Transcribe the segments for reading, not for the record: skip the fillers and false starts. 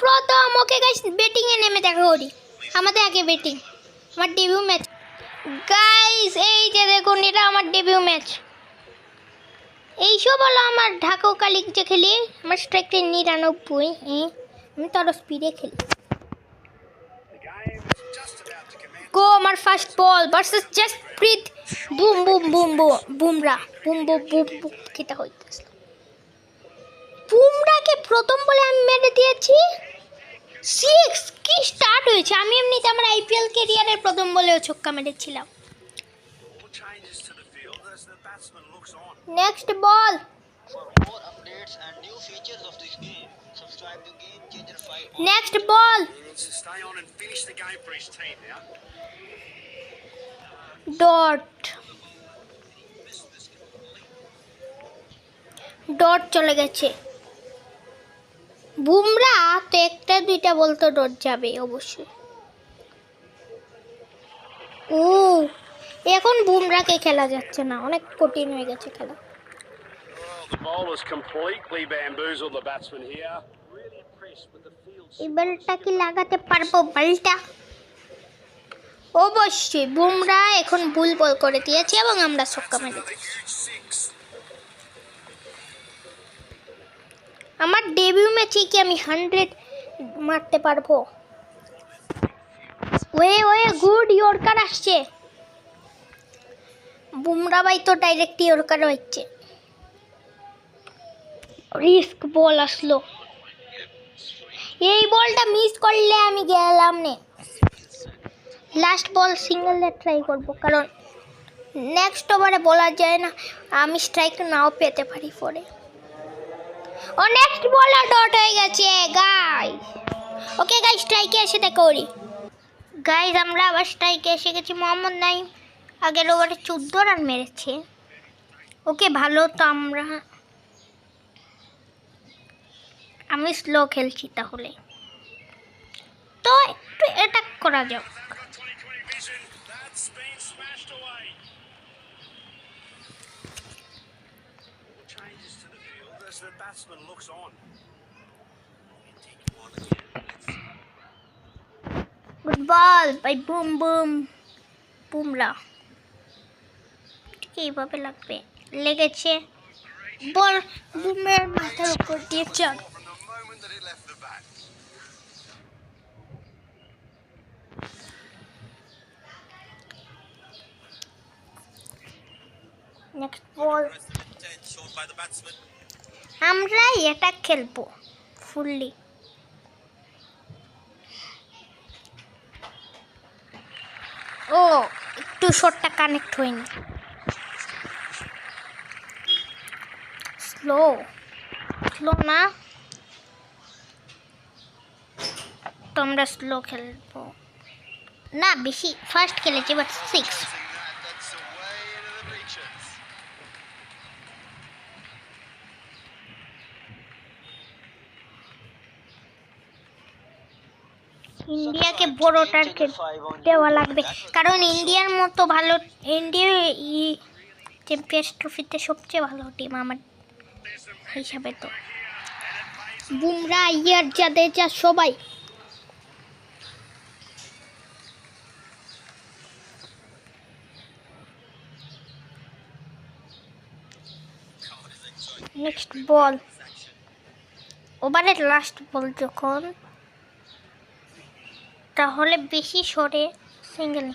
প্রথম। Okay guys, batting এ নেমে দেখা করি। আমাদের আগে ব্যাটিং, আমার ডেবিউ ম্যাচ। গাইস এই যে দেখুন, এটা আমার ডেবিউ ম্যাচ। এইসব হলো আমার ঢাকা কালিক যে খেলি। আমার স্ট্রাইক রেট 99। আমি তো আরো স্পিডে খেলি। গো আমার first ball versus Jasprit boom boom boom Bumrah boom boom boom boom খেতে হইতেছে। বুমরাকে প্রথম বলে আমি মেরে দিয়েছি 6। কি স্টার্ট হয়েছে! আমি এমনিতে আমার আইপিএল ক্যারিয়ারের প্রথম বলেও ছক্কা মেরেছিলাম। নেক্সট বল। নেক্সট বল। ডট চলে গেছে। বুমরা তো একটা দুইটা বলতো ডট যাবে অবশ্যই। ও এখন বুমরাকে খেলা যাচ্ছে না, অনেক কঠিন হয়ে গেছে খেলা। এই বলটা কি লাগাতে পারবো? বলটা অবশ্যই। বুমরা এখন ভুল বল করে দিয়েছে এবং আমরা ছক্কা মেরে দিয়েছি। আমার ডেবিউ ম্যাচে কি আমি 100 মারতে পারবো? ওয়ে গুড ইয়র্কার আসছে। বুমরা ভাই তো ডাইরেক্ট ইয়র্কার হচ্ছে। রিস্ক বল আসলো। এই বলটা মিস করলে আমি গেলাম না। লাস্ট বল সিঙ্গেলে ট্রাই করবো, কারণ নেক্সট ওভারে বলা যায় না, আমি স্ট্রাইক নাও পেতে পারি পরে। ও নেক্সট বলে ডট হয়ে গেছে গাইস। ওকে গাইস, স্ট্রাইকে এসে দেখা করি। গাইস আমরা আবার স্ট্রাইকে এসে গেছি। মোহাম্মদ নাইম আগের ওভারে 14 রান মেরেছে। ওকে ভালো তো আমি স্লো খেলছি, তাহলে তো একটু অ্যাটাক করা যাক। Good ball by boom boom Bumrah. ঠিক এইভাবে লাগবে, লেগেছে। বল বুমের মাথার উপর দিয়ে চল। নেক্সট বল। আমরা অ্যাটাক খেলবো ফুললি। ও একটু শটটা কানেক্ট হয়নি। স্লো না, তো আমরা স্লো খেলবো না, বেশি ফাস্ট খেলেছি, বাট 6। ইন্ডিয়াকে বড় টার্গেট দেওয়া লাগবে, কারণ ইন্ডিয়ার মতো ভালো, ইন্ডিয়া চ্যাম্পিয়ন্স ট্রফিতে সবচেয়ে ভালো টিম আমার হিসাবে। তো বুমরা, ইয়ার জাদেজা সবাই। নেক্সট বল। ওভারের লাস্ট বল যখন, তাহলে বেশি সরে সিঙ্গেল।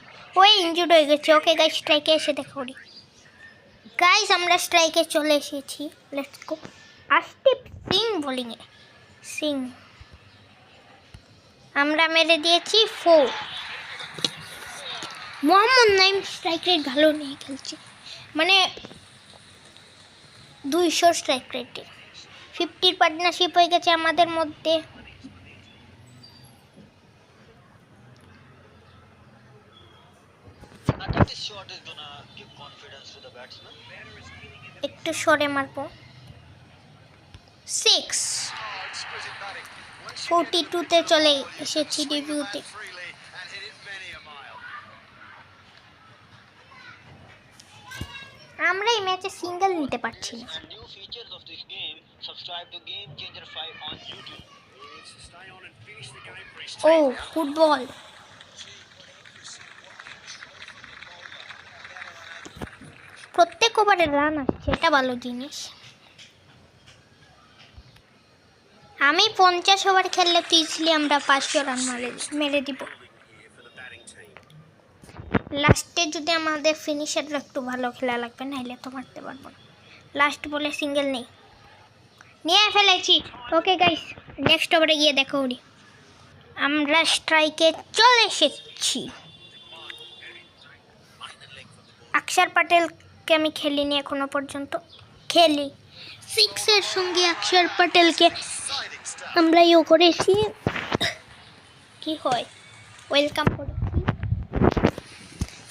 ওই ইনজুর্ড হয়ে গেছে। ওকে গাইস, স্ট্রাইকে এসে দেখা করি। গাইস আমরা স্ট্রাইকে চলে এসেছি। Let's go. আশদীপ সিং বোলিংয়ে। সিং আমরা মেরে দিয়েছি 4। মোহাম্মদ নাইম স্ট্রাইক রেট ভালো নিয়ে খেলছে, মানে 200 স্ট্রাইক রেটে 50 পার্টনারশিপ হয়ে গেছে আমাদের মধ্যে। একটু সরে মারবো। 6 42-তে চলে এসেছি ডেবিউতে। আমরা এই ম্যাচে সিঙ্গেল নিতে পারছি না। ও ফুটবল, প্রত্যেক ওভারে রান আসছে, এটা ভালো জিনিস। আমি 50 ওভার খেললে তো ইজিলি আমরা 500 রান মেরে দিব। লাস্টে যদি আমাদের ফিনিশাররা একটু ভালো খেলা লাগবে, নাহলে তো মারতে পারবো না। লাস্ট বলে সিঙ্গেল নেই, নিয়ে ফেলেছি। ওকে গাইস, নেক্সট ওভারে গিয়ে দেখো উনি। আমরা স্ট্রাইকে চলে এসেছি। অক্ষর প্যাটেলকে আমি খেলিনি এখনো পর্যন্ত, খেলি সিক্সের সঙ্গে অক্ষর প্যাটেলকে আমরা ইয়ে করেছি, কি হয় ওয়েলকাম করেছি।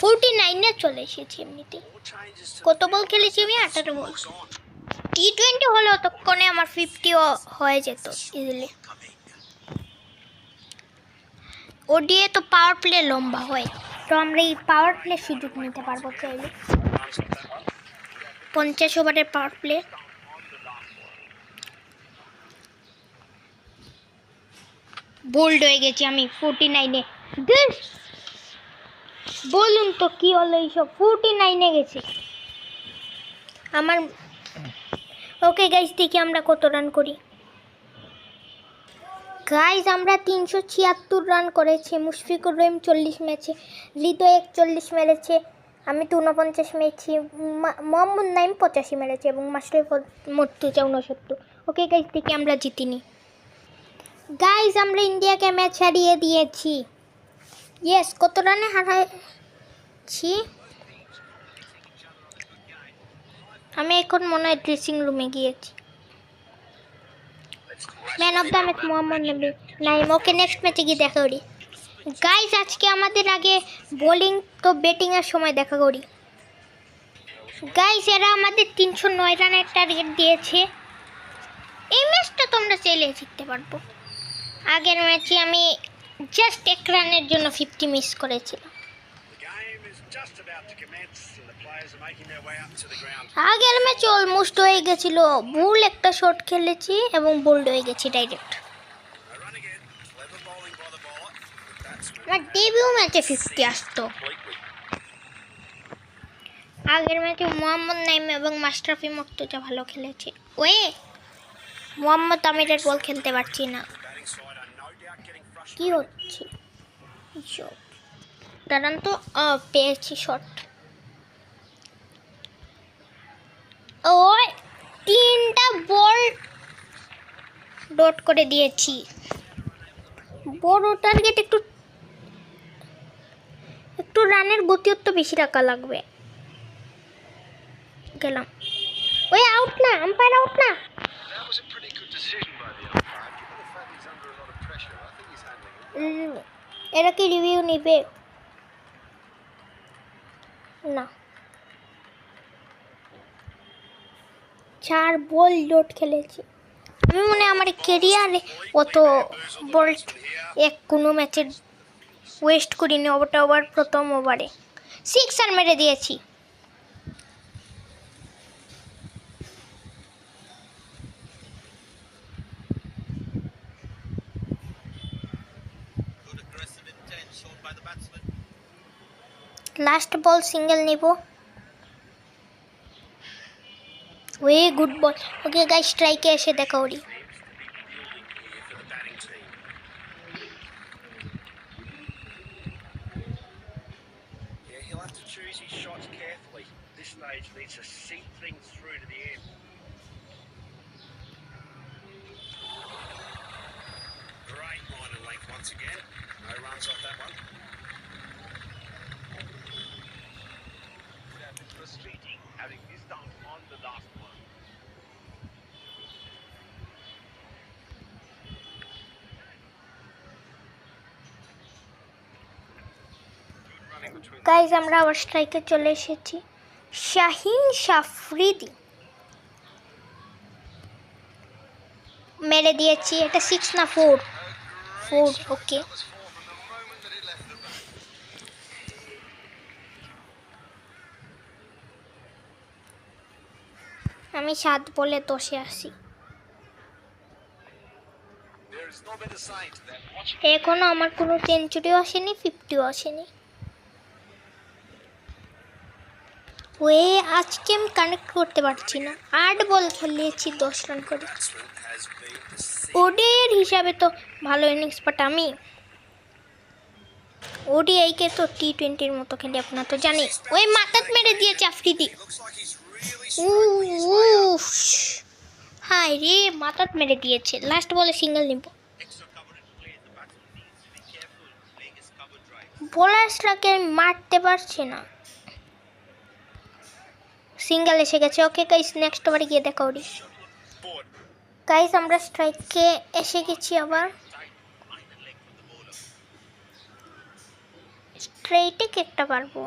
49-এ চলে এসেছি। এমনিতে কত বল খেলেছি আমি? 18 বল। T20 হলে ততক্ষণে আমার 50 হয়ে যেত ইজিলি। ওডিএ তো পাওয়ার প্লে লম্বা হয়, তো আমরা এই পাওয়ার প্লে সুযোগ নিতে পারবো চাইলে। 50 ওভারের পাওয়ার প্লে। বোল্ড হয়ে গেছি আমি 49-এ। বলুন তো কি হলো এইসব? 49-এ গেছি আমার। ওকে গাইস, দেখি আমরা কত রান করি। গাইস আমরা 376 রান করেছি। মুশফিকুর রহিম 40 ম্যাচে, লিতো 41 মেরেছে, আমি তো 49 মেরেছি, মোহাম্মদ নাইম 85 মেরেছে এবং মাশরাফি মর্তুজা 69। ওকে গাইস, দেখি আমরা জিতিনি। গাইস আমরা ইন্ডিয়াকে ম্যাচ হারিয়ে দিয়েছি। ইয়েস, কত রানে হারাইছি? আমি এখন মনে হয় ড্রেসিং রুমে গিয়েছি। Man of the match Mohammad Naim. Okay next ম্যাচে গিয়ে দেখা করি। গাইস আজকে আমাদের আগে বোলিং তো ব্যাটিংয়ের সময় দেখা করি। গাইস এরা আমাদের 309 রানের টার্গেট দিয়েছে। এই ম্যাচটা তোমরা চাইলে জিততে পারবো। আগের ম্যাচে আমি জাস্ট 1 রানের জন্য 50 মিস করেছিলাম। আগের ম্যাচে অলমোস্ট হয়ে গেছিল, ভুল একটা শট খেলেছি এবং বোল্ড হয়ে গেছি ডাইরেক্ট। আমার ডেবিউ ম্যাচে 50 আসতো। আগের ম্যাচে মোহাম্মদ নাইম এবং মাশরাফি মর্তুজা ভালো খেলেছে। ওয়ে মোহাম্মদ আমিরের বল খেলতে পারছি না, কি হচ্ছে? দাঁড়ান তো, পেয়েছি শট। ওই 3টা বল ডট করে দিয়েছি। বড় টার্গেট একটু রানের গতিত্ব বেশি রাখা লাগবে। গেলাম। ওই আউট না, আম্পায়ার আউট না। এরা কি রিভিউ নিবে না? 4 বল ডট খেলেছি আমি, মনে হয় আমার কেরিয়ারে অত বল কোনো ম্যাচে ওয়েস্ট করিনি। ওভারটা ওভার প্রথম ওভারে 6 রান মেরে দিয়েছি। লাস্ট বল সিঙ্গেল নিব। Way good ball. Okay guys, স্ট্রাইকে এসে দেখা করি। গাইজ আমরা আবার স্ট্রাইকে চলে এসেছি। শাহিন শাফরিদি মেরে দিয়েছি। এটা 6 না 4? 4। ওকে আমি 7 বলে 10-এ আসি। এখনো আমার কোনো সেঞ্চুরিও আসেনি, 50ও আসেনি। ওয়ে আজকে আমি কানেক্ট করতে পারছি না। 8 বল খেলিয়েছি, 10 রান করে। ওডের হিসাবে তো ভালো ইনিংস, বাট আমি ওডিআইকে তো টি20-র মতো খেলি, আপনার তো জানি। ওই মাথাত মেরে দিয়েছে আফ্রিদি। উফ, হায় রে, মাথাত মেরে দিয়েছে। লাস্ট বলে সিঙ্গেল নিব। বোলারসটাকে আমি মারতে পারছি না। সিঙ্গেল এসে গেছে। ওকে গাইস, নেক্সট ওভারে গিয়ে দেখা ওরি। গাইস আমরা স্ট্রাইকে এসে গেছি আবার। স্ট্রেইটে একটা পারবো,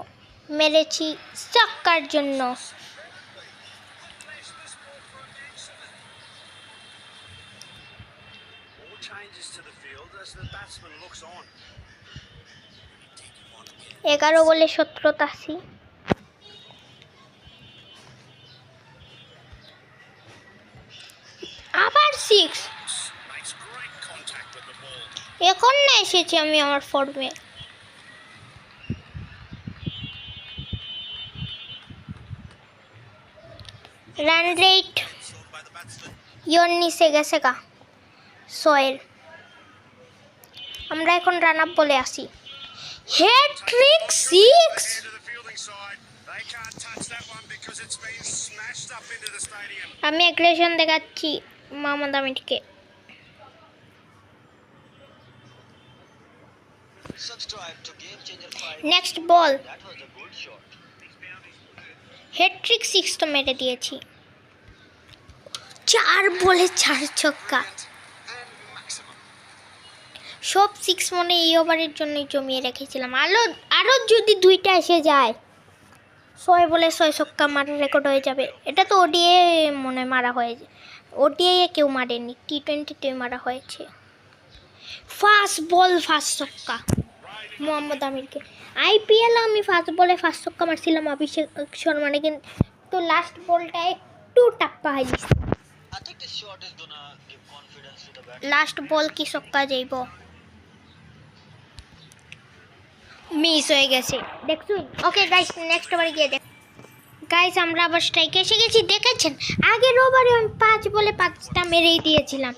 মেরেছি চক্কার জন্য। এগারো বলে 17-80। আবার 6। এখন না এসেছি আমি আমার ফর্মে। রান রেট ইয়োর নিচে গেছে গা, সোয়েল। আমরা এখন রান আপ বলে আসি। হ্যাট্রিক 6। আমি অ্যাগ্রেশন দেখাচ্ছি মোহাম্মদ আমিরকে। নেক্সট বল, হ্যাট্রিক 6 তো মেরে দিয়েছি। 4 বলে 4 ছক্কা, সব 6 মনে এই ওভারের জন্যই জমিয়ে রেখেছিলাম। আরও যদি 2টা এসে যায়, 6 বলে 6 ছক্কা মারার রেকর্ড হয়ে যাবে। এটা তো ওডিএ মনে মারা হয়েছে, ওডিআই কেউ মারেনি, টি20-তে মারা হয়েছে। ফার্স্ট বল ফার্স্ট ছক্কা মোহাম্মদ আমিরকে। আইপিএল আমি ফার্স্ট বলে ফার্স্ট ছক্কা মারছিলাম অভিষেক শর্মানে, কিন্তু লাস্ট বলটা একটু টাপ্পা হয়ে গেছে। লাস্ট বল কি ছক্কা যাইব, মিস হয়ে গেছে, দেখছুন। ওকে গাইস, নেক্সট ওভারে গিয়ে দেখ। গাইস আমরা আবার স্ট্রাইকে এসে গেছি, দেখেছেন। আগের ওভারে আমি 5 বলে 5টা মেরেই দিয়েছিলাম,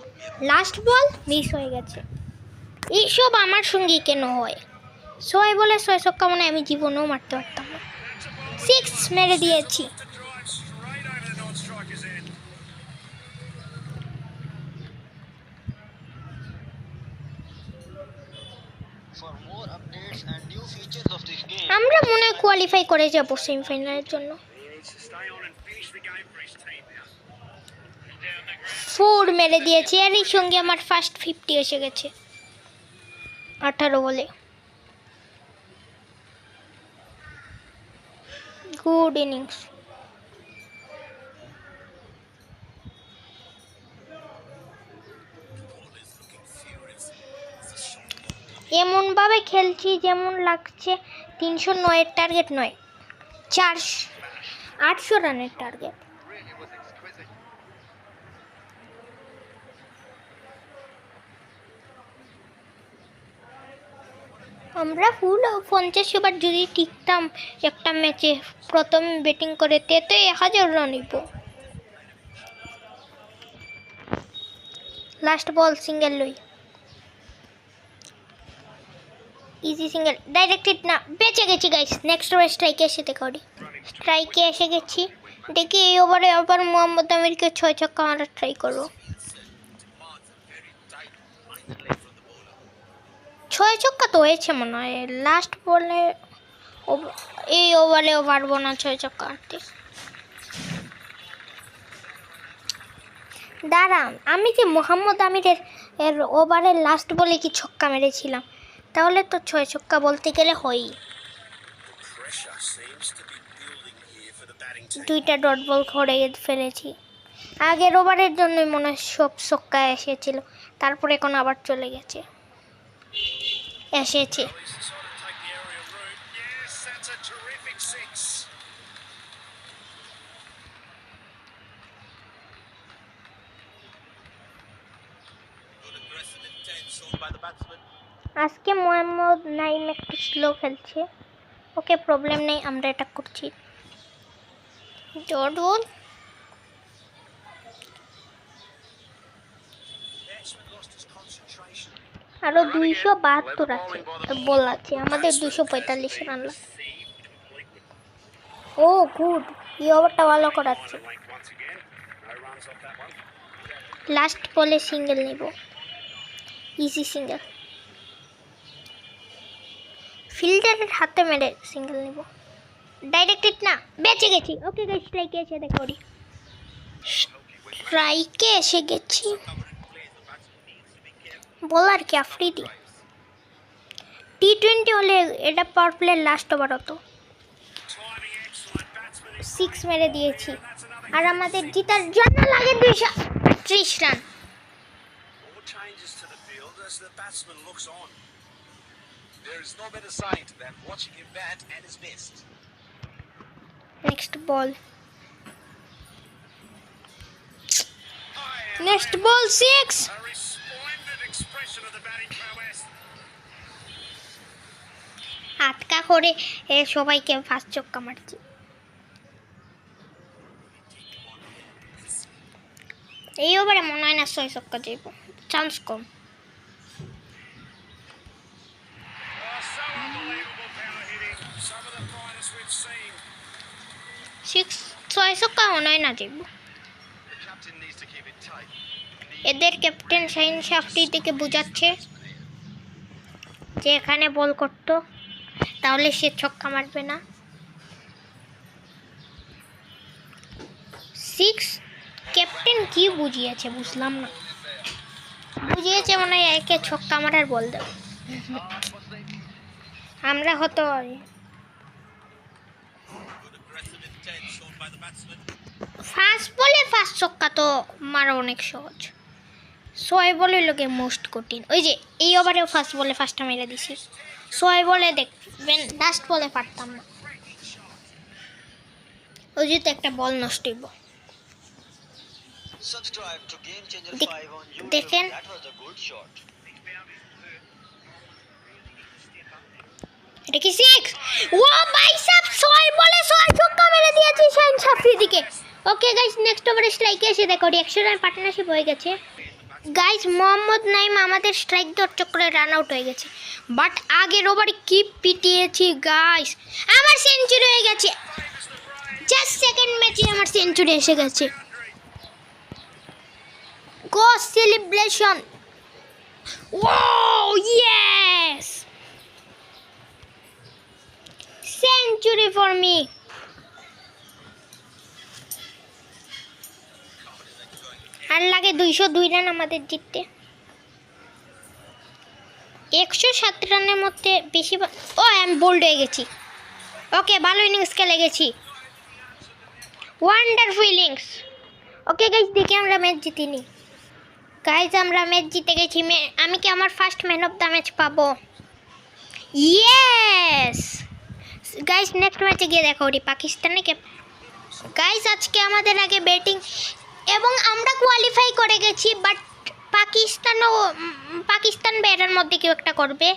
লাস্ট বল মিস হয়ে গেছে। এইসব আমার সঙ্গে কেন হয়? 6 বলে 6 ছক্কা মানে আমি জীবনেও মারতে পারতাম না। 6 মেরে দিয়েছি। আমরা মনে হয় কোয়ালিফাই করে যাব সেমিফাইনালের জন্য। 4 মেরে দিয়েছি, আর এই সঙ্গে আমার ফার্স্ট 50 এসে গেছে 18 বলে। Good innings. এমনভাবে খেলছি যেমন লাগছে 309-এর টার্গেট নয়, 800 রানের টার্গেট। আমরা ফুল 50 ওভার যদি টিকতাম একটা ম্যাচে, প্রথম ব্যাটিং করে তে 1000 রান নিব। লাস্ট বল সিঙ্গেল লই, ইজি সিঙ্গেল, ডাইরেক্টেড না, বেঁচে গেছি গাইস। নেক্সট ওভার স্ট্রাইকে এসে দেখা করি। স্ট্রাইকে এসে গেছি, দেখি এই ওভারে আবার মোহাম্মদ আমিরকে 6 ছক্কা মারার ট্রাই করবো। 6 ছক্কা তো হয়েছে মনে হয় লাস্ট বলে। এই ওভারেও পারবো না 6 ছক্কা মারতে। দাঁড়ান, আমি যে মোহাম্মদ আমিরের ওভারের লাস্ট বলে কি ছক্কা মেরেছিলাম, তাহলে তো 6 ছক্কা বলতে গেলে হয়ই। 2টা ডট বল করে ফেলেছি। আগের ওভারের জন্যই মনে হয় সব ছক্কা এসেছিল, তারপরে এখন আবার চলে গেছে, এসেছে। আজকে মোহাম্মদ নাইম একটু স্লো খেলছে। ওকে, প্রবলেম নেই, আমরা এটা করছি। Dot ball. আরো 272 আছে বল আছে, আমাদের 245 রান লাগে। ও গুড, এই ওভারটা ভালো করাচ্ছে। লাস্ট বলে সিঙ্গেল নিব, ইজি সিঙ্গেল। ফিল্ডারের হাতে মেরে সিঙ্গেল নিব, ডাইরেক্টেড না, বেঁচে গেছি। ওকে গাইস, স্ট্রাইকে এসে দেখো, স্ট্রাইকে এসে গেছি। বলার কি আফ্রিদি, টি20 হলে এটা পাওয়ার প্লের লাস্ট ওভার হতো। 6 মেরে দিয়েছি, আর আমাদের জিতার জন্য লাগে 230 রান। নেক্সট বল, নেক্সট বল 6। আটকা করে সবাইকে ফার্স্ট চক্কা মারছি। এই ওভারে মনে হয় না 6 ছক্কা যাইব, চান্স কম। 6 ছক্কা মনে হয় না যাইব। এদের ক্যাপ্টেন শাহিন আফ্রিদিকে বুঝাচ্ছে যে এখানে বল করতো, তাহলে সে ছক্কা মারবে না। 6 ক্যাপ্টেন কি বুঝিয়েছে বুঝলাম না, বুঝিয়েছে মনে হয় একে ছক্কা মারার বল দেবে। আমরা হতো ফার্স্ট বলে ফার্স্ট ছক্কা তো মারা অনেক সহজ, 6 বলে লোকে মোস্ট কঠিন। ওই যে এই ওভারেও ফার্স্ট বলে ফার্স্টটা মেরে দিছি, 6 বলে দেখবেন লাস্ট বলে পারতাম না। ওই যে তো একটা বল নষ্ট হইব, দেখেন। এটা কি 6? ও ভাই সাহেব, 6 বলে 6 ছক্কা মেরে দিয়েছে শাহিন আফ্রিদিকে। ওকে গাইস, নেক্সট ওভারে স্ট্রাইকে এসে দেখো 100 রান পার্টনারশিপ হয়ে গেছে। গাইস, মোহাম্মদ নাইম আমাদের স্ট্রাইক দর চক্করে রান আউট হয়ে গেছে, বাট আগের ওভারে কি পিটিয়েছি গাইস, আমার সেঞ্চুরি হয়ে গেছে। জাস্ট সেকেন্ড ম্যাচে আমার সেঞ্চুরি এসে গেছে। Go celebration, wow yes, century for me. আর লাগে 202 রান আমাদের জিততে। 107 রানের মধ্যে বেশি। ও আমি বোল্ড হয়ে গেছি। ওকে, ভালো ইনিংস খেলে গেছি, ওয়ান্ডারফুল ইনিংস। ওকে গাইজ, দেখি আমরা ম্যাচ জিতিনি। গাইজ, আমরা ম্যাচ জিতে গেছি। আমি কি আমার first man of the match পাবো? ইয়েস গাইজ, নেক্সট ম্যাচে গিয়ে দেখা করি পাকিস্তানে। গাইজ, আজকে আমাদের আগে ব্যাটিং এবং আমরা কোয়ালিফাই করে গেছি, বাট পাকিস্তান বেড়ার মধ্যে কেউ একটা করবে,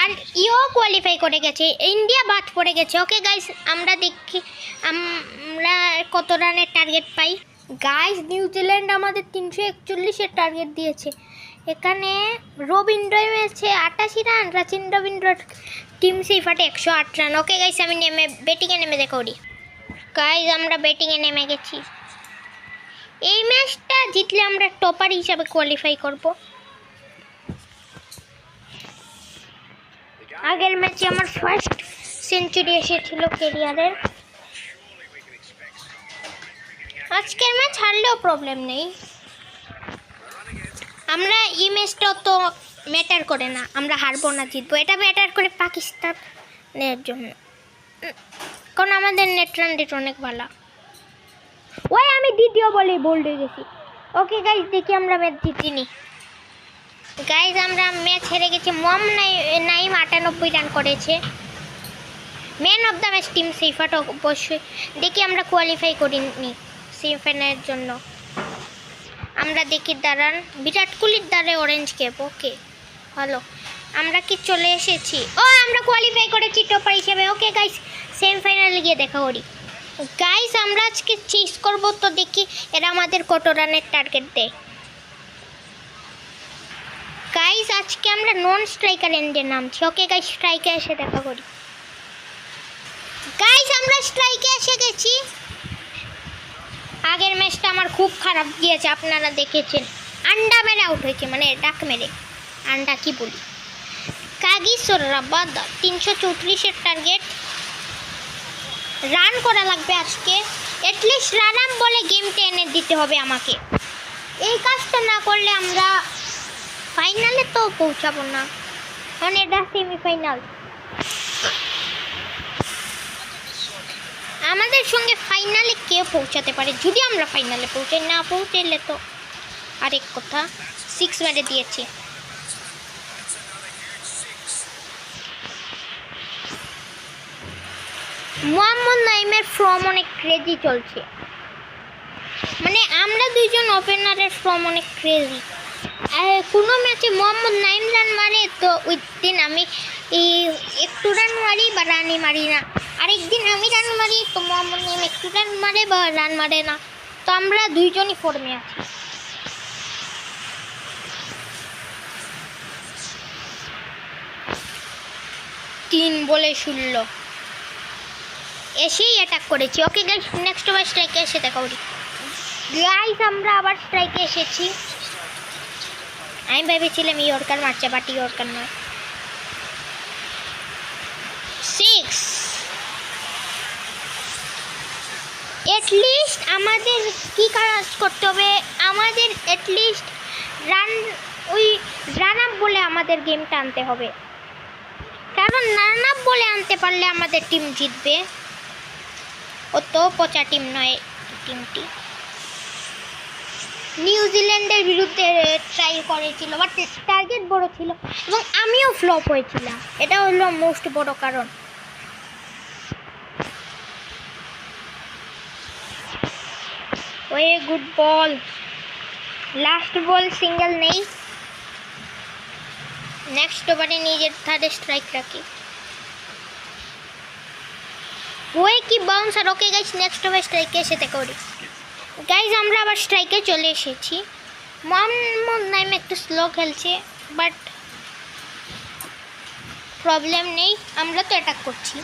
আর ইও কোয়ালিফাই করে গেছে, ইন্ডিয়া বাদ পড়ে গেছে। ওকে গাইজ, আমরা দেখি আমরা কত রানের টার্গেট পাই। গাইজ, নিউজিল্যান্ড আমাদের 341-এর টার্গেট দিয়েছে। এখানে রবীন্দ্র এসেছে 88 রান, রাচিন রবীন্দ্র টিম সেইফাটে 108 রান। ওকে গাইজ, আমি ব্যাটিংয়ে নেমে দেখা করি। গাইজ, আমরা ব্যাটিংয়ে নেমে গেছি। এই ম্যাচটা জিতলে আমরা টপার হিসাবে কোয়ালিফাই করব। আগের ম্যাচে আমার ফার্স্ট সেঞ্চুরি এসেছিল ক্যারিয়ারের। আজকের ম্যাচ হারলেও প্রবলেম নেই, আমরা এই ম্যাচটা তো ম্যাটার করে না, আমরা হারবো না জিতবো, এটা ম্যাটার করে পাকিস্তানের জন্য, কারণ আমাদের নেট রান রেট অনেক ভালো। ওই আমি দ্বিতীয় বলে বোল্ড হয়ে গেছি। ওকে গাইজ, দেখি আমরা ম্যাচ জিতিনি। গাইজ, আমরা ম্যাচ হেরে গেছি। নাইম 98 রান করেছে। Man of the match Tim Seifert অবশ্যই। দেখি আমরা কোয়ালিফাই করিনি সেমিফাইনালের জন্য। আমরা দেখি দাঁড়ান, বিরাট কোহলির দ্বারে অরেঞ্জ ক্যাপ। ওকে ভালো, আমরা কি চলে এসেছি? ও আমরা কোয়ালিফাই করেছি টপার হিসেবে। ওকে গাইস, সেমিফাইনালে গিয়ে দেখা করি। গাইস আমরা আজকে চেস করব, তো দেখি এরা আমাদের কত রানের টার্গেট দেয়। গাইস আজকে আমরা নন স্ট্রাইকার এন্ডে নামছি। ওকে গাইস, স্ট্রাইকে এসে দেখা করি। গাইস আমরা স্ট্রাইকে এসে গেছি। আগের ম্যাচটা আমার খুব খারাপ গিয়েছে, আপনারা দেখেছেন। আন্ডা মেরে আউট হয়েছে, মানে ডাক মেরে, আন্ডা কি বলি। কাগিসোরাবাদ 334-এর টার্গেট। রান করা লাগবে আজকে, অ্যাটলিস্ট রান আপ বলে গেমটা এনে দিতে হবে আমাকে। এই কাজটা না করলে আমরা ফাইনালে তো পৌঁছাবো না, কারণ এটা সেমিফাইনাল। আমাদের সঙ্গে ফাইনালে কেউ পৌঁছাতে পারে, যদি আমরা ফাইনালে পৌঁছাই। না পৌঁছাইলে তো আরেক কথা। 6 মেরে দিয়েছি। মোহাম্মদ নাইমের ফর্ম অনেক ক্রেজি চলছে, মানে আমরা দুইজন ওপেনারের ফর্ম অনেক ক্রেজি। কোনো ম্যাচে মোহাম্মদ নাইম রান মারে তো ওই দিন আমি একটু রান মারি বা রানই মারি না। আরেকদিন আমি রান মারি তো মোহাম্মদ নাইম একটু রান মারে বা রান মারে না। তো আমরা দুইজনই ফর্মে আছি। তিন বলে 16 এসেই অ্যাটাক করেছি। ওকে গাইস, নেক্সট ওভার স্ট্রাইকে এসে দেখা করি। গাইস আমরা আবার স্ট্রাইকে এসেছি। আমি ভেবেছিলাম ইয়র্কার মারছে, বাট ইয়র্কার নয়। 6 এটলিস্ট আমাদের কি কাজ করতে হবে, আমাদের এটলিস্ট রান আপ বলে আমাদের গেমটা আনতে হবে, কারণ রান আপ বলে আনতে পারলে আমাদের টিম জিতবে। ও তো পচা টিম নয় টিমটি। নিউজিল্যান্ডের বিরুদ্ধে ট্রাই করেছিল, বাট টার্গেট বড় ছিল এবং আমিও ফ্লপ হয়েছিলাম। এটা হলো মোস্ট বড় কারণ। Way good ball, last ball single নেই। নেক্সট ওভারে নিজের থার্ডে স্ট্রাইক রাখি। ওয়ে কি bouncer. Okay guys, next over স্ট্রাইকে এসে দেখা করি। গাইজ আমরা আবার স্ট্রাইকে চলে এসেছি। মোহাম্মদ নাইম একটু স্লো খেলছে, বাট প্রবলেম নেই, আমরা তো অ্যাটাক করছি।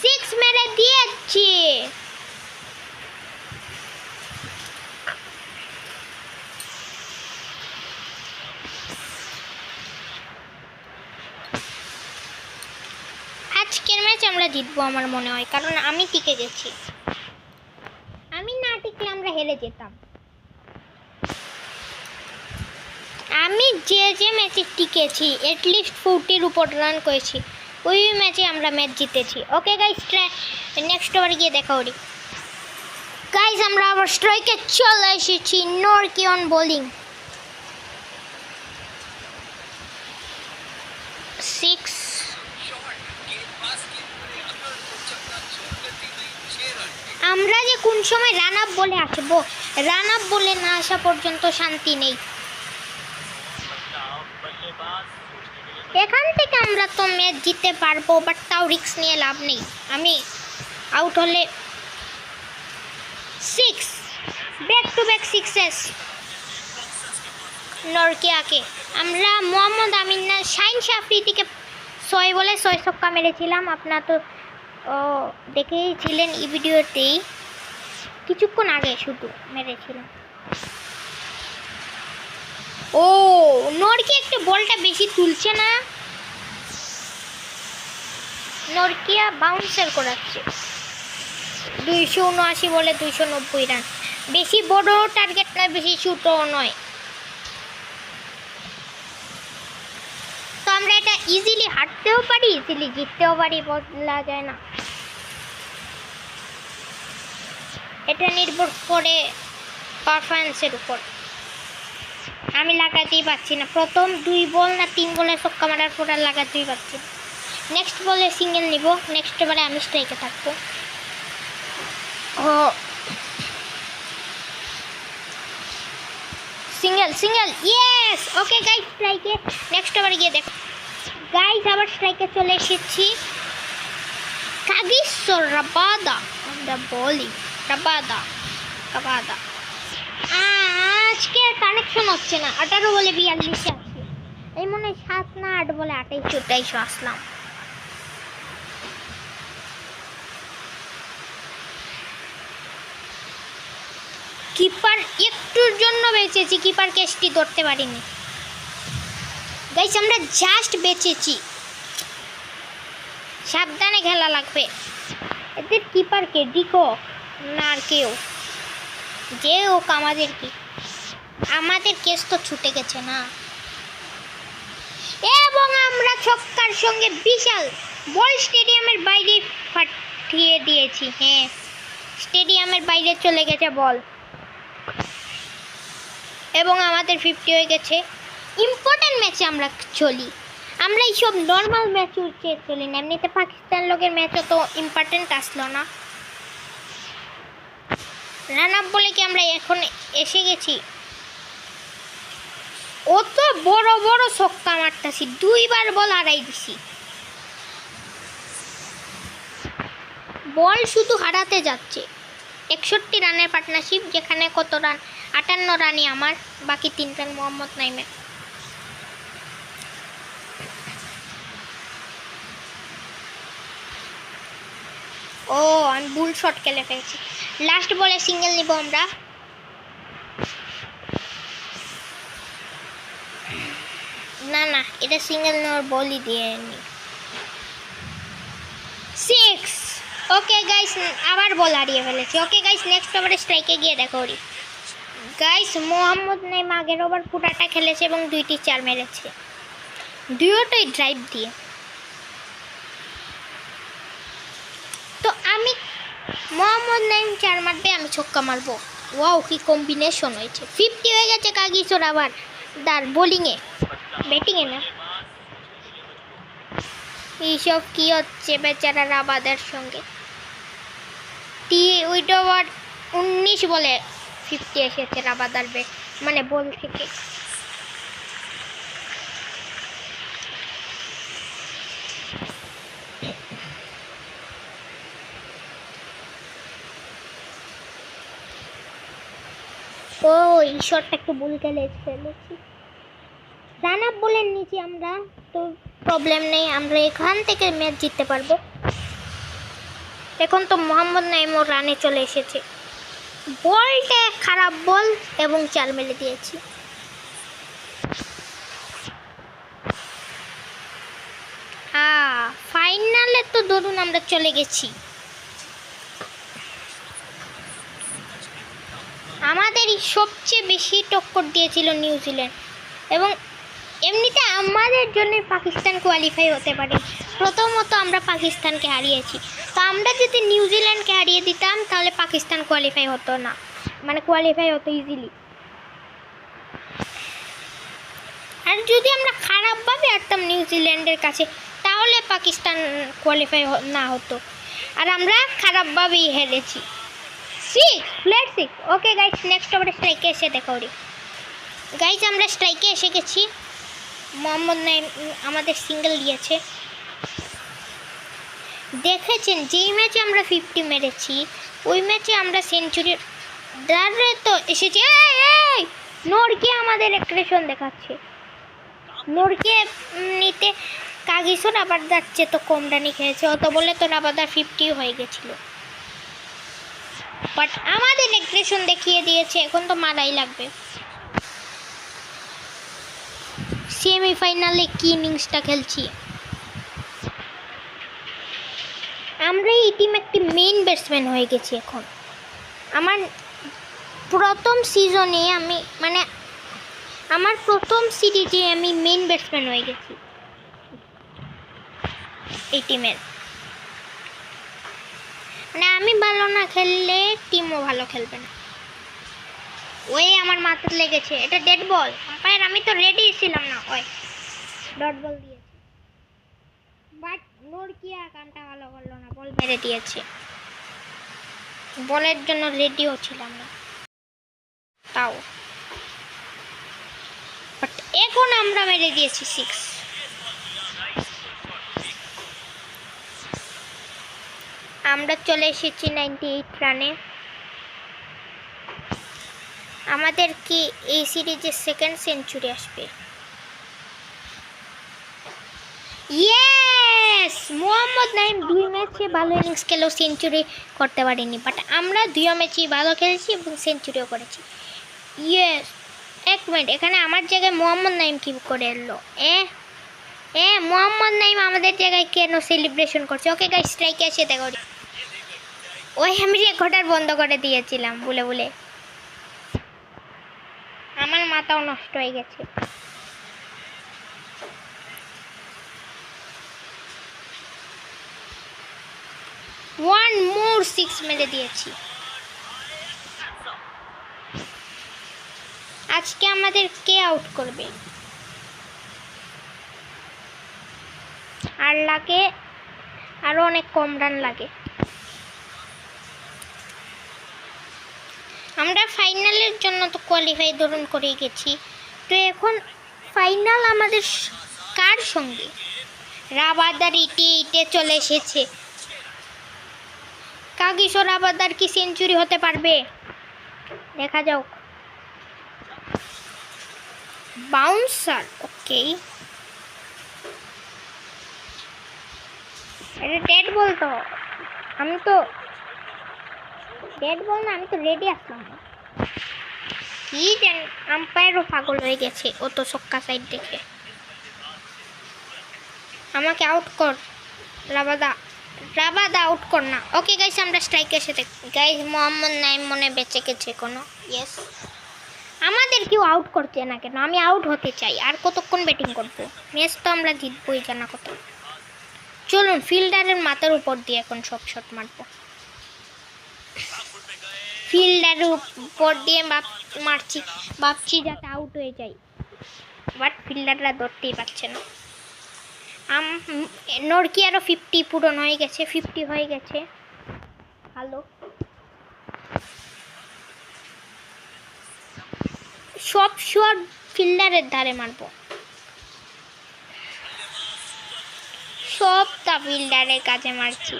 6 মেরে দিয়েছি। আজকের ম্যাচ আমরা জিতবো আমার মনে হয়, কারণ আমি টিকে গেছি। আমি না টিকলে আমরা হেরে যেতাম। আমি যে ম্যাচে টিকেছি এটলিস্ট 40-র উপর রান করেছি, ওই ম্যাচে আমরা ম্যাচ জিতেছি। ওকে গাইস, নেক্সট ওভার গিয়ে দেখা করি। গাইস আমরা আবার স্ট্রাইকে চলে এসেছি। নরকি অন বোলিং। 6 আমরা যে কোন সময় রান আপ বলে আসবো, রান আপ বলে না আসা পর্যন্ত শান্তি নেই। এখান থেকে আমরা তো ম্যাচ জিততে পারবো, বাট তাও রিস্ক নিয়ে লাভ নেই। আমি আউট হলে 6 ব্যাক টু ব্যাক সিক্সেস নরকিয়াকে। আমরা মোহাম্মদ আমিন না শাহিন আফ্রিদিকে 6 বলে 6 ছক্কা মেরেছিলাম। আপনারা তো দেখেইছিলেন এই ভিডিওতেই, কিছুক্ষণ আগে শুধু মেরেছিলাম। ও নরকি একটু বলটা বেশি তুলছে না, নরকিয়া বাউন্সার করাচ্ছে। 279 বলে 290 রান, বেশি বড় টার্গেট নয়, বেশি ছোটও নয়। তো আমরা এটা ইজিলি হারতেও পারি, ইজিলি জিততেও পারি, বলা যায় না। এটা নির্ভর করে পারফরমেন্সের উপর। আমি লাগাতেই পারছি না, প্রথম 2 বল না 3 বলে ছক্কা মারার পর আর লাগাতেই পারছি না। নেক্সট বলে সিঙ্গেল নিব, নেক্সট বলে আমি স্ট্রাইকে থাকবো। Single yes. ওকে গাইস, স্ট্রাইকে নেক্সট ওভারে গিয়ে দেখো গাইস, আবার স্ট্রাইকে চলে এসেছি। কাগিসো রাবাদা আমরা বলি, রাবাদা রাবাদা। আজকে কানেকশন হচ্ছে না, 18 বলে 42 আসছে, এই মনে হয় 7 না 8 বলে 28 আসলাম। কিপার একটুর জন্য বেঁচেছি, কিপার কেসটি ধরতে পারিনি গাইস, আমরা জাস্ট বেঁচেছি। সাবধানে খেলা লাগবে। এদের কিপারকে ডিকো না আর কেউ, যে হোক আমাদের কেস তো ছুটে গেছে না। এবং আমরা ছক্কার সঙ্গে বিশাল বল স্টেডিয়ামের বাইরে পাঠিয়ে দিয়েছি। হ্যাঁ, স্টেডিয়ামের বাইরে চলে গেছে বল এবং আমাদের 50 হয়ে গেছে। ইম্পর্টেন্ট ম্যাচে আমরা চলি, আমরা এইসব নর্মাল ম্যাচ চলি না। এমনিতে পাকিস্তান লোকের ম্যাচও তো ইম্পর্টেন্ট আসলো না। রান আপ বলে কি আমরা এখন এসে গেছি? অত বড় বড় ছক্কা মারতাছি, 2বার বল হারাই দিছি। বল শুধু হারাতে যাচ্ছে। 61 রানের পার্টনারশিপ, যেখানে কত রান? 58 রানই আমার, বাকি 3 রান মোহাম্মদ নাইমের। ও, আমি ভুল শট খেলে ফেলেছি। লাস্ট বলে সিঙ্গেল নিব আমরা। না না, এটা সিঙ্গেল নেওয়ার বলই দিয়ে নি। 6। ওকে গাইস, আবার বল হারিয়ে ফেলেছি। ওকে গাইস, নেক্সট ওভারে স্ট্রাইকে গিয়ে দেখো গাইস। মোহাম্মদ নাইম আগের ওভার পুরাটা খেলেছে এবং 2টি 4 মেরেছে, দুটোই ড্রাইভ দিয়ে। তো আমি মোহাম্মদ নাইম 4 মারবে, আমি ছক্কা মারবো। ওয়াও, কি কম্বিনেশন হয়েছে। 50 হয়ে গেছে কাগিসোর আবার দার বোলিংয়ে, ব্যাটিংয়ে না। এইসব কি হচ্ছে বেচারা রাবাদের সঙ্গে? ওভার 19 বলে 50 এসেছে রাবাদার মানে বল থেকে। ও, এই শটটা একটু ভুল খেলে ফেলেছি। রান আপ বলে নিচে আমরা, তো প্রবলেম নেই, আমরা এখান থেকে ম্যাচ জিততে পারবো। এখন তো মোহাম্মদ নাইমও রানে চলে এসেছে। বলটা খারাপ বল এবং 4 মেরে দিয়েছি। ফাইনালে তো ধরুন আমরা চলে গেছি। আমাদেরই সবচেয়ে বেশি টক্কর দিয়েছিল নিউজিল্যান্ড, এবং এমনিতে আমাদের জন্য পাকিস্তান কোয়ালিফাই হতে পারে। প্রথমত আমরা পাকিস্তানকে হারিয়েছি, তো আমরা যদি নিউজিল্যান্ডকে হারিয়ে দিতাম তাহলে পাকিস্তান কোয়ালিফাই হতো না, মানে কোয়ালিফাই হতো ইজিলি। আর যদি আমরা খারাপভাবে হারতাম নিউজিল্যান্ডের কাছে তাহলে পাকিস্তান কোয়ালিফাই না হতো, আর আমরা খারাপভাবেই হেরেছি। 6 ওকে গাইস, নেক্সট ওভারে স্ট্রাইকে এসে দেখো গাইস, আমরা স্ট্রাইকে এসে গেছি। মোহাম্মদ নাইম আমাদের সিঙ্গেল দিয়েছে। দেখেছেন যেই ম্যাচে আমরা 50 মেরেছি ওই ম্যাচে আমরা সেঞ্চুরির দ্বারে তো এসেছি। নোরকে আমাদের এগ্রেশন দেখাচ্ছে। নোরকে নিতে কাগিসোর আবার যাচ্ছে, তো কম রানি খেয়েছে, অত বলে তো রাবাদার 50 হয়ে গেছিল। বাট আমাদের এগ্রেশন দেখিয়ে দিয়েছে, এখন তো মারাই লাগবে। সেমিফাইনালে কি ইনিংসটা খেলছি আমরা। এই টিম একটি মেইন ব্যাটসম্যান হয়ে গেছি এখন। আমার প্রথম সিজনে আমার প্রথম সিরিজে আমি মেইন ব্যাটসম্যান হয়ে গেছি এই টিমের। মানে আমি ভালো না খেললে টিমও ভালো খেলবে না। ওই আমার মাথায় লেগেছে, এটা ডেড বল। আম্পায়ার, আমি তো রেডি ছিলাম না, ওই ডট বল দিয়েছে। বাট নোরকিয়া কামটা ভালো করলো না, বল মেরে দিয়েছে। বলের জন্য রেডিও ছিলাম না তাও। এখন আমরা মেরে দিয়েছি 6। আমরা চলে এসেছি 98 রানে। আমাদের কি এই সিরিজের সেকেন্ড সেঞ্চুরি আসবে? ইয়েস! মোহাম্মদ নাইম 2 ম্যাচে ভালো ইনিংস খেলেও সেঞ্চুরি করতে পারিনি, বাট আমরা 2 ম্যাচেই ভালো খেলেছি এবং সেঞ্চুরিও করেছি। ইয়েস! 1 মিনিট, এখানে আমার জায়গায় মোহাম্মদ নাইম কি করে এলো? মোহাম্মদ নাইম আমাদের জায়গায় কেন সেলিব্রেশন করছে? ওকে গাইস, স্ট্রাইকে এসে দেখো। ওই আমি রেকর্ডার বন্ধ করে দিয়েছিলাম বলে বলে, আমার মাথাও নষ্ট হয়ে গেছে। ওয়ান মোর 6 মেরে দিয়েছি। আজকে আমাদের কে আউট করবে? আর লাগে আরো অনেক কম রান লাগে। আমরা ফাইনালের জন্য তো কোয়ালিফাই ধরুন করে গেছি, তো এখন ফাইনাল আমাদের কার সঙ্গে? রাবাদার ইটে চলে এসেছে। কাগিসো রাবাদার কি সেঞ্চুরি হতে পারবে? দেখা যাক। বাউন্সার, ওকে। এটা ডেড বল তো, আমি তো ডেড বল না, আমি তো রেডি আসলাম না। কি জানি, আম্পায়ারও পাগল হয়ে গেছে ও তো ছক্কা সাইড দেখে। আমাকে আউট কর রাবাদা, রাবাদা আউট কর না। ওকে গাইস, আমরা স্ট্রাইকের সাথে গাইস মোহাম্মদ নাইম মনে বেঁচে গেছে কোনো। ইয়েস, আমাদের কেউ আউট করছে না কেন? আমি আউট হতে চাই। আর কতক্ষণ ব্যাটিং করব? ম্যাচ তো আমরা জিতবই জানা কত। চলুন ফিল্ডারের মাথার উপর দিয়ে এখন সব শট মারব। ফিল্ডারের উপর দিয়ে মারছি, ভাবছি যাতে আউট হয়ে যাই, বাট ফিল্ডাররা ধরতেই পারছে না। নরকিয়ারও 50 পূরণ হয়ে গেছে, 50 হয়ে গেছে। ভালো, সব শট ফিল্ডারের ধারে মারব, সবটা ফিল্ডারের কাছে মারছি।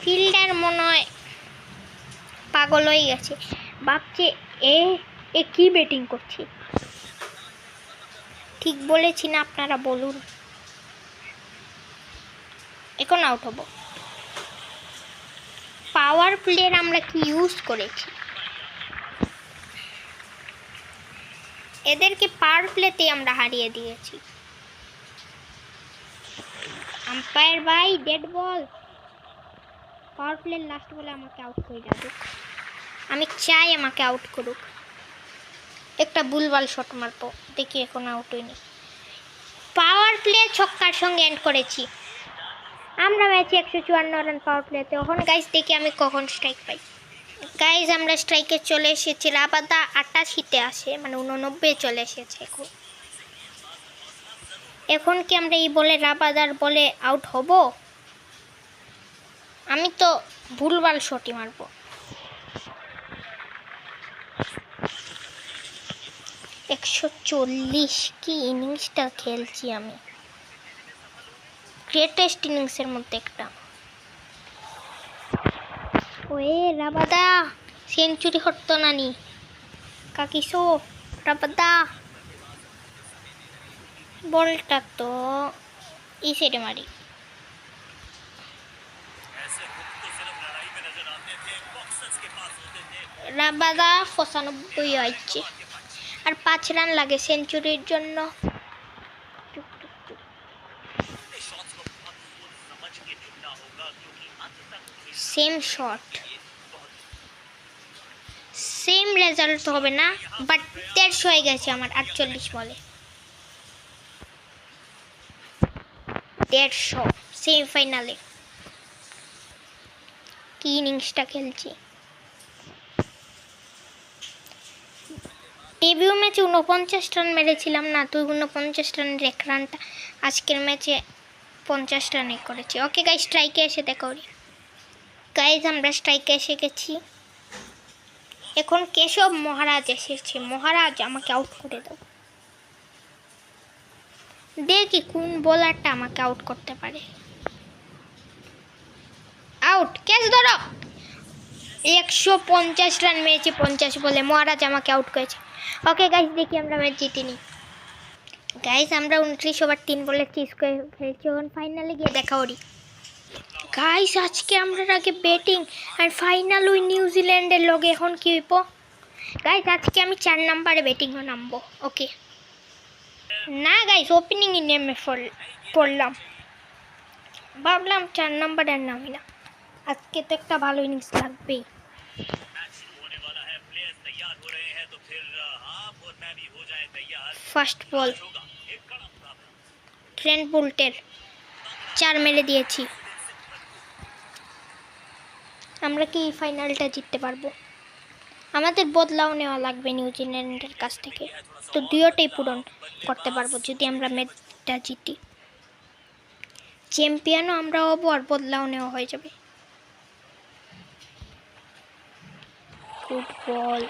ফিল্ডার মনে হয় পাগল হয়ে গেছে, ভাবছে এ কি ব্যাটিং করছে। ঠিক বলেছি না আপনারা বলুন? এখন আউট হব। পাওয়ার প্লেয়ার আমরা কি ইউজ করেছি? এদেরকে পাওয়ার প্লেতে আমরা হারিয়ে দিয়েছি। আম্পায়ার ভাই, ডেড বল। পাওয়ার প্লের লাস্ট বলে আমাকে আউট করে দিক। আমি চাই আমাকে আউট করুক। একটা বুলবাল শট মারবো, দেখি এখন আউট হয়নি। পাওয়ার প্লে ছক্কার সঙ্গে এন্ড করেছি। আমরা ম্যাচে 154 রান পাওয়ার প্লেতে। এখন গাইজ দেখি আমি কখন স্ট্রাইক পাই। গাইজ আমরা স্ট্রাইকে চলে এসেছি। রাবাদা 88-তে আসে, মানে 89 চলে এসেছে এখন। এখন কি আমরা এই বলে রাবাদার বলে আউট হব? আমি তো ভুলভাল শটই মারবো। $140 কি ইনিংসটা খেলছি আমি, গ্রেটেস্ট ইনিংসের মধ্যে একটা। ওয়ে রাবাদা সেঞ্চুরি হতো না নি কাকিসো। রাবাদা বলটা তো এই সাইডে মারি। রাবাদা 95 হয়েছে, আর 5 রান লাগে সেঞ্চুরির জন্য। সেম শট, সেম রেজাল্ট হবে না, বাট 150 হয়ে গেছে আমার 48 বলে। 150 সেমিফাইনালে। কি ইনিংসটা খেলছি। ডেবিউ ম্যাচে 49 রান মেরেছিলাম না, তো 49 রানের 1 রানটা আজকের ম্যাচে 50 রানে করেছি। ওকে গাইজ, স্ট্রাইকে এসে দেখা করি। গাইজ আমরা স্ট্রাইকে এসে গেছি। এখন কেশব মহারাজ এসেছে। মহারাজ আমাকে আউট করে দাও। দেখি কোন বোলারটা আমাকে আউট করতে পারে। আউট, ক্যাচ ধরো। 150 রান মেরেছি 50 বলে, মহারাজ আমাকে আউট করেছে। ওকে গাইস, দেখি আমরা ম্যাচ জিতিনি। গাইস আমরা 29 ওভার 3 বলে 30 করে খেলেছি। এখন ফাইনালে গিয়ে দেখা করি। গাইস আজকে আমরা আগে ব্যাটিং আর ফাইনাল ওই নিউজিল্যান্ডের লগে। এখন কি হইব গাইস? আজকে আমি 4 নম্বরে ব্যাটিংও নামবো। ওকে না গাইস, ওপেনিংই নেমে পড়লাম। ভাবলাম 4 নম্বরে আর নামি না, আজকে তো একটা ভালো ইনিংস লাগবেই। ফার্স্ট বল ট্রেন্ট বোল্টের 4 মেরে দিয়েছি। আমরা কি ফাইনালটা জিততে পারবো? আমাদের বদলাও নেওয়া লাগবে নিউজিল্যান্ডের কাছ থেকে, তো দুইটাই পূরণ করতে পারবো যদি আমরা ম্যাচটা জিতি। চ্যাম্পিয়নও আমরা হবো আর বদলাও নেওয়া হয়ে যাবে। ফুটবল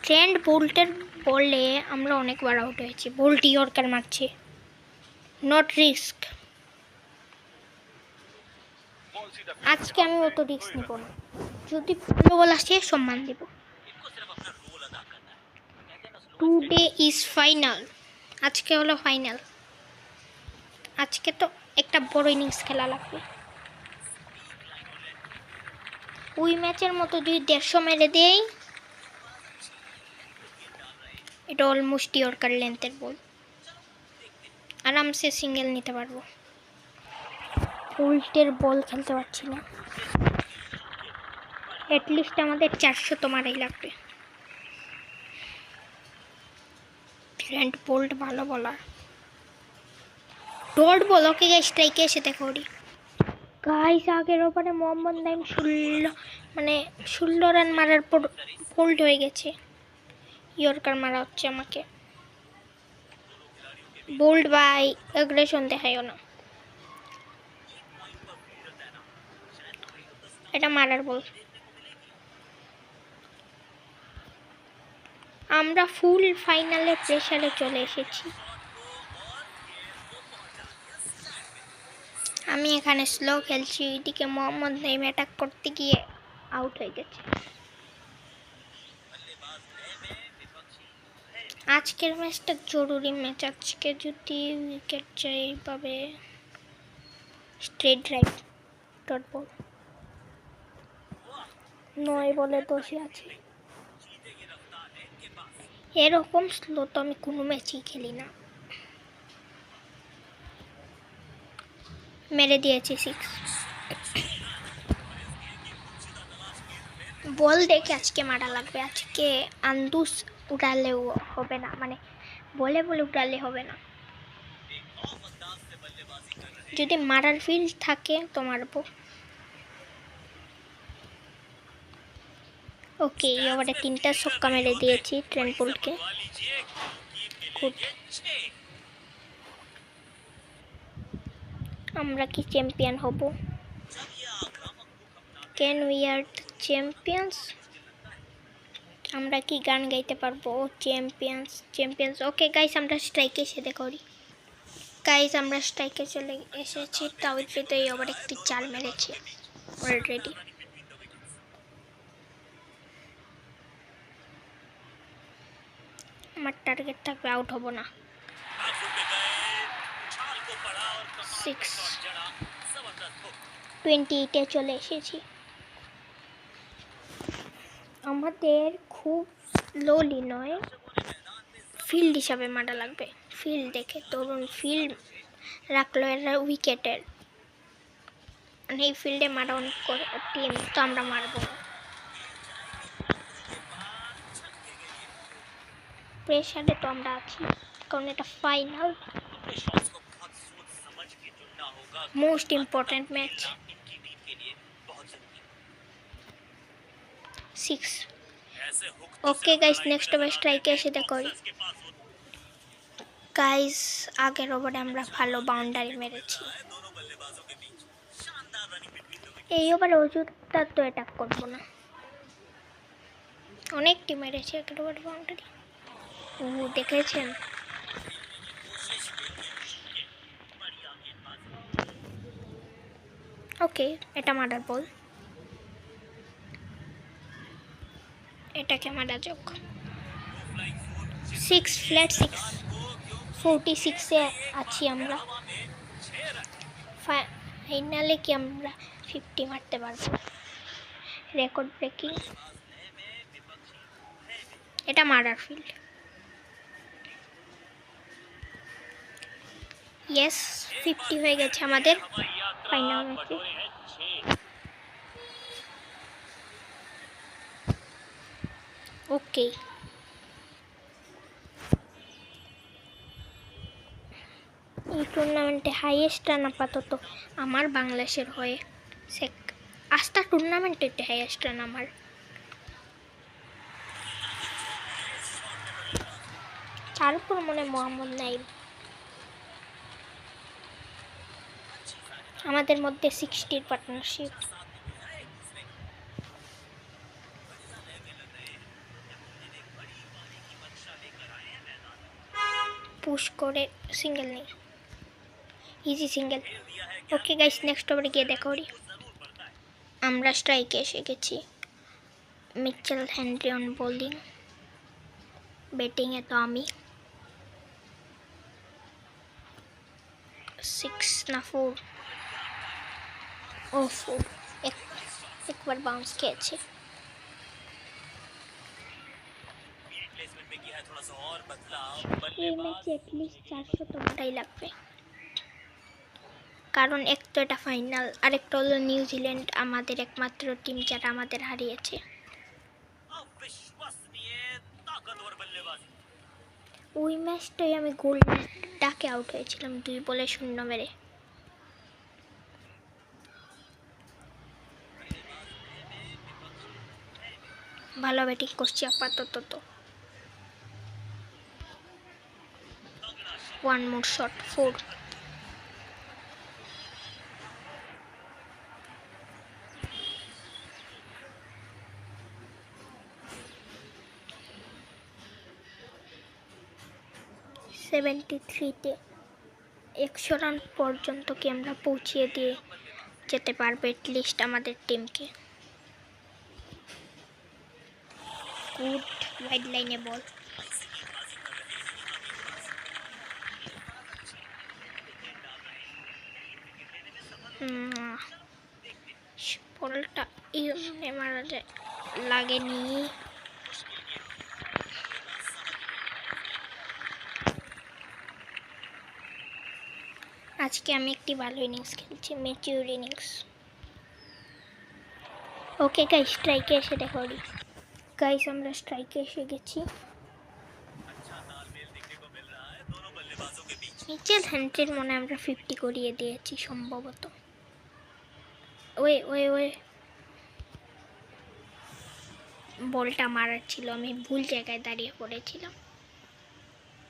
ট্রেন্ট বোল্টের বলে আমরা অনেকবার আউট হয়েছি। বোল্ট ইয়র্কার মারছে, নট রিস্ক। আজকে আমি অত রিস্ক নিব না, যদি ভালো বল আসে সম্মান দেব। টুডে ইজ ফাইনাল, আজকে হলো ফাইনাল। আজকে তো একটা বড় ইনিংস খেলা লাগবে। ওই ম্যাচের মতো যদি 150 মেরে দেই, এটা অলমোস্ট ইয়র্কার লেন্থের বল, আরামসে সিঙ্গেল নিতে পারবো। উল্টের বল খেলতে পারছি না, অ্যাটলিস্ট আমাদের 400 তো মারাই লাগবে। ট্রেন্ট বোল্ট ভালো বলার, ডট বল। ওকে গাইস, স্ট্রাইকে এসে দেখো ওরি। গাইস আগের ওভারে মোহাম্মদ নাইম 16 রান মারার পর বোল্ড হয়ে গেছে। ইয়র্কার মারা হচ্ছে আমাকে। বোল্ড বাই, অ্যাগ্রেশন দেখাইও না, এটা মারার বল। আমরা ফুল ফাইনালে প্রেসারে চলে এসেছি। আমি এখানে স্লো খেলছি, ওইদিকে মোহাম্মদ নাইম অ্যাটাক করতে গিয়ে আউট হয়ে গেছে। আজকের ম্যাচটা জরুরি ম্যাচ। আজকে যদি উইকেট যায় এইভাবে স্ট্রেট রাইট ডট বল, 9 বলে 10 আছে। এরকম স্লো তো আমি কোনো ম্যাচই খেলি না। মেরে দিয়েছি 6। বল দেখে আজকে মারা লাগবে। আজকে আন্দুস উড়ালেও হবে না, মানে বলে উড়ালে হবে না। যদি মারার ফিল্ড থাকে তো মারবো। ওকে, এবারে 3টা ছক্কা মেরে দিয়েছি ট্রেন্ট বোল্টকে। গুড। আমরা কি চ্যাম্পিয়ন হব? Can we are champions? আমরা কি গান গাইতে পারবো? Champions champions. ওকে গাইস, আমরা স্ট্রাইকে এসে করি। গাইস আমরা স্ট্রাইকে চলে এসেছি। তাওহিদ তো এই ওভারে একটি 4 মেরেছে অলরেডি। আমার টার্গেট থাকবে আউট হব না। 6-28-এ চলে এসেছি। আমাদের খুব স্লোলি নয়, ফিল্ড হিসাবে মারা লাগবে। ফিল্ড দেখে তরুণ ফিল্ড রাখলো এরা উইকেটের, মানে এই ফিল্ডে মারা অনেক টিম, তো আমরা মারবো না। প্রেসারে তো আমরা আছি, কারণ এটা final, most important match. 6। Okay guys, next over স্ট্রাইকে এসে করি। গাইস আগের ওভারে আমরা ভালো বাউন্ডারি মেরেছি। এই ওভারে ওজুরটা তো অ্যাটাক করবো না, অনেক টিম মেরেছে আগের ওভারে বাউন্ডারি। ও দেখেছেন, ওকে এটা মারার বল, এটাকে মারা যাক। 6 ফ্ল্যাট 6, 46-এ আছি আমরা। ফাইনালে কি আমরা 50 মারতে পারবো? রেকর্ড ব্রেকিং, এটা মারার ফিল্ড। ইয়েস 50 হয়ে গেছে আমাদের ফাইনাল ম্যাচে। ওকে এই টুর্নামেন্টে হাইয়েস্ট রান আপাতত আমার বাংলাদেশের হয়ে, আস্তা টুর্নামেন্টে হাইয়েস্ট রান আমার। তারপর মনে মোহাম্মদ নাইম। আমাদের মধ্যে 60-র পার্টনারশিপ। পুশ করে সিঙ্গেল নেই, ইজি সিঙ্গেল। ওকে গাইস, নেক্সট ওভারে গিয়ে দেখা করি। আমরা স্ট্রাইকে এসে গেছি। মিচেল হেনরি অন বোলিং, ব্যাটিংয়ে তো আমি। 6 না 4? ও 4, একবার বাউন্স খেয়েছে। এই ম্যাচে অ্যাটলিস্ট 400 তো মারাই লাগবে, কারণ এক তো এটা ফাইনাল, আরেকটা হলো নিউজিল্যান্ড, আমাদের একমাত্র টিম যারা আমাদের হারিয়েছে। ওই ম্যাচটাই আমি গোল ডাকে আউট হয়েছিলাম 2 বলে 0 মেরে। ভালো ব্যাটিং করছি আপাতত। তো 1 মোর শট 4। তে 100 রান পর্যন্ত কি আমরা পৌঁছিয়ে দিয়ে যেতে পারবো এটলিস্ট আমাদের টিমকে। গুড ওয়াইড লাইনে বল, বলটা এমনি মারা যায়, লাগেনি। আজকে আমি একটি ভালো ইনিংস খেলছি, ম্যাচিউর ইনিংস। ওকে গাইস, স্ট্রাইকে এসে দেখো। গাইস আমরা স্ট্রাইকে এসে গেছি। মিচেল হেনরির মনে আমরা 50 করিয়ে দিয়েছি সম্ভবত। ওয়ে ওয়ে ওয়ে, বলটা মারার ছিল, আমি ভুল জায়গায় দাঁড়িয়ে পড়েছিলাম।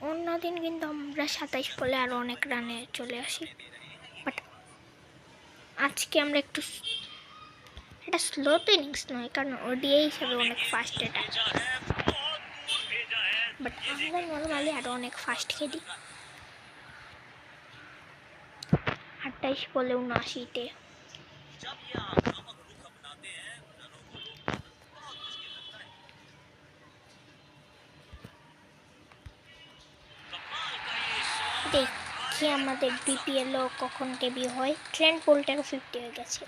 অন্যদিন কিন্তু আমরা 27 বলে আরও অনেক রানে চলে আসি, বাট আজকে আমরা একটু, এটা স্লো তো ইনিংস নয় কারণ ওডিআই হিসাবে অনেক ফাস্ট এটা, বাট আমরা নর্মালি আরও অনেক ফাস্ট খেলি। 28 বলে 79-তে। দেখি আমাদের বিপিএলও কখন ডেবি হয়। ট্রেন্ট বোল্টেরও 50 হয়ে গেছে,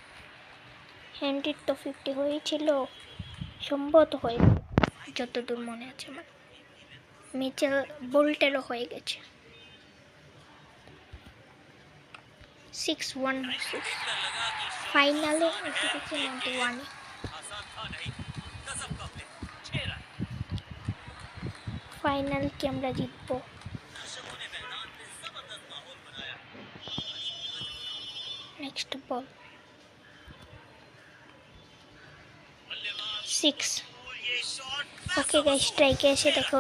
হেনরির তো 50 হয়েছিল সম্ভবত, হয়ে যতদূর মনে আছে আমার। মিচেল বোল্টেরও হয়ে গেছে। 6-1 ফাইনালে এসে গেছে 91-এ। ফাইনাল কি আমরা জিতবো? নেক্সট বল 6। ওকে গাইস, স্ট্রাইকে এসে দেখো।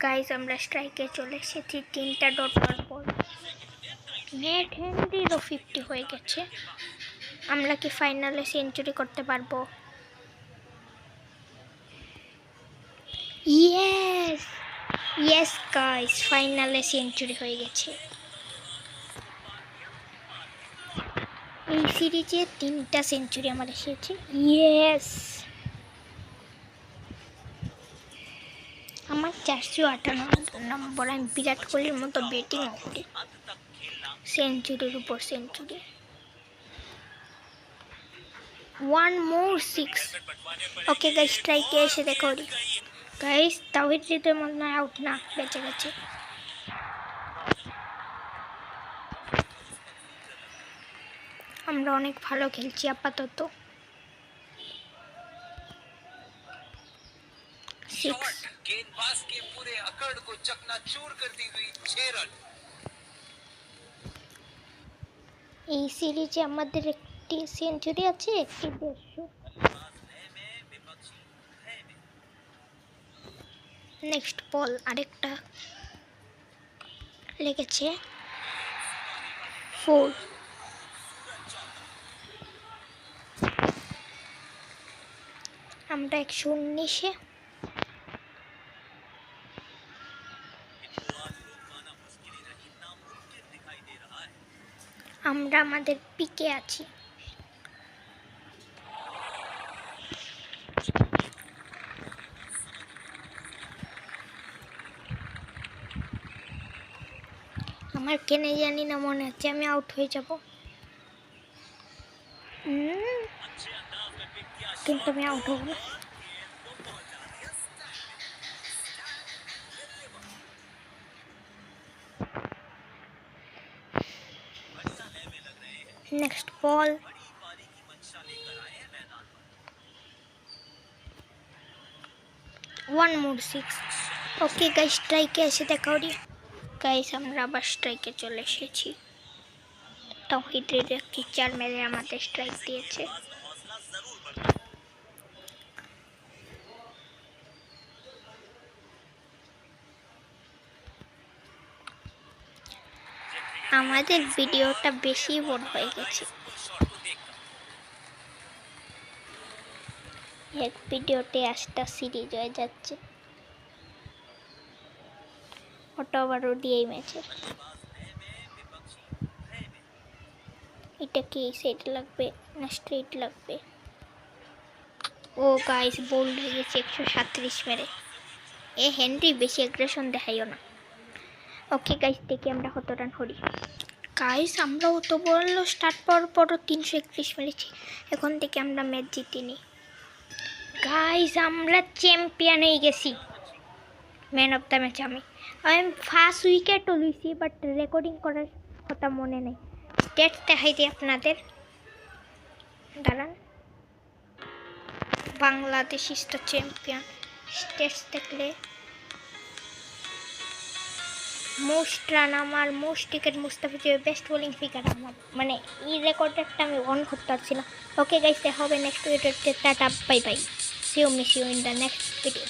গাইস আমরা স্ট্রাইকে চলে এসেছি, 3টা ডট পাওয়ার পর নেট হেনরিরও 50 হয়ে গেছে। আমরা কি ফাইনালে সেঞ্চুরি করতে পারবো? ইয়েস ইয়েস গাইস, ফাইনালে সেঞ্চুরি হয়ে গেছে। এই সিরিজে 3টা সেঞ্চুরি আমার এসেছে। ইয়েস, আমার 458 নম্বর। আমি বিরাট কোহলির মতো ব্যাটিং করি, সেঞ্চুরির উপর সেঞ্চুরি। 1 more 6। ওকে গাইস, স্ট্রাইকে এসে দেখো গাইস, তাওহিদ হৃদয় মনে হয় আউট না, বেঁচে গেছে। আমরা অনেক ভালো খেলছি আপাতত। 6। गेंदबाज के पूरे अकड़ को चकनाचूर करती हुई 6 रन। এই সিরিজে আমাদের একটি সেঞ্চুরি আছে, একটি 150। নেক্সট বল আরেকটা লেগেছে 4। আমরা 119-এ। আমরা আমাদের পিকে আছি। আমার কেনে জানি না, মনে হচ্ছে আমি আউট হয়ে যাব, কিন্তু আমি আউট হব না। নেক্সট বল। 1 more 6। ওকে গাইস, স্ট্রাইকে এসে দেখা করি। গাইস, আমরা আবার স্ট্রাইকে চলে এসেছি। তাওহিদ হৃদয় কি 4 মেরে আমাদের স্ট্রাইক দিয়েছে। আমাদের ভিডিওটা বেশি বড় হয়ে গেছে। এক ভিডিওতে 8টা সিরিজ হয়ে যাচ্ছে। ওটা আবার ওডিআই ম্যাচে। এটা কি সেট লাগবে না স্ট্রেট লাগবে? ও গাইস, বোল্ড হয়ে গেছে 137 মেরে। হেনরি বেশি অ্যাগ্রেশন দেখাইও না। ওকে গাইস, দেখি আমরা কত রান করি। গাইস, আমরাও তো বললো স্টার্ট পাওয়ার পরও 331 মেরেছি। এখন থেকে আমরা ম্যাচ জিতিনি। গাইস, আমরা চ্যাম্পিয়ন হয়ে গেছি। ম্যান অফ দ্য ম্যাচ আমি ফার্স্ট উইকেটও লইছি, বাট রেকর্ডিং করার কথা মনে নেই। স্টেটস দেখাই দিই আপনাদের, দাঁড়ান। Bangladesh is the champion. Stats দেখলে মোস্ট রান আমার, মোস্ট উইকেট মুস্তাফিজের, বেস্ট বোলিং ফিগার আমার, মানে এই রেকর্ডটা আমি অন করতে পারছি না। ওকে গাইস, দেখা হবে নেক্সট ভিডিওতে। টাটা, bye bye, see you, miss you in the next video.